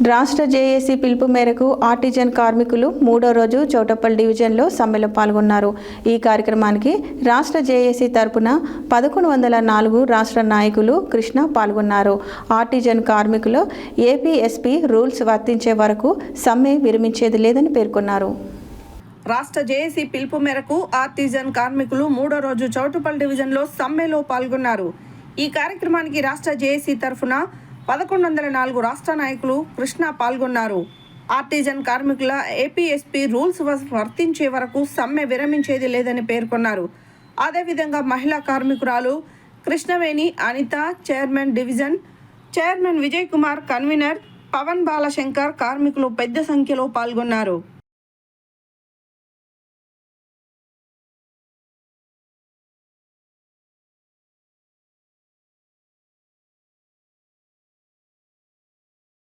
రాష్ట్ర జేఏసీ పిలుపు మేరకు ఆర్టిజన్ కార్మికులు మూడో రోజు చౌటప్పల్ డివిజన్లో సమ్మెలో పాల్గొన్నారు. ఈ కార్యక్రమానికి రాష్ట్ర జేఏసీ తరపున 1104 రాష్ట్ర నాయకులు కృష్ణ పాల్గొన్నారు. ఆర్టిజన్ కార్మికులు ఏపీఎస్పీ రూల్స్ వర్తించే వరకు సమ్మె విరమించేది లేదని పేర్కొన్నారు. రాష్ట్ర జేఏసీ పిలుపు మేరకు ఆర్టిజన్ కార్మికులు మూడో రోజు చౌటుప్పల్ డివిజన్లో సమ్మెలో పాల్గొన్నారు. ఈ కార్యక్రమానికి రాష్ట్ర జేఏసీ తరఫున 1104 రాష్ట్ర నాయకులు కృష్ణ పాల్గొన్నారు. ఆర్టిజన్ కార్మికుల ఏపీఎస్పీ రూల్స్ వర్తించే వరకు సమ్మె విరమించేది లేదని పేర్కొన్నారు. అదేవిధంగా మహిళా కార్మికురాలు Krishnaveni Anitha, chairman division chairman Vijay Kumar, convener Pavan Balashankar కార్మికులు పెద్ద సంఖ్యలో పాల్గొన్నారు.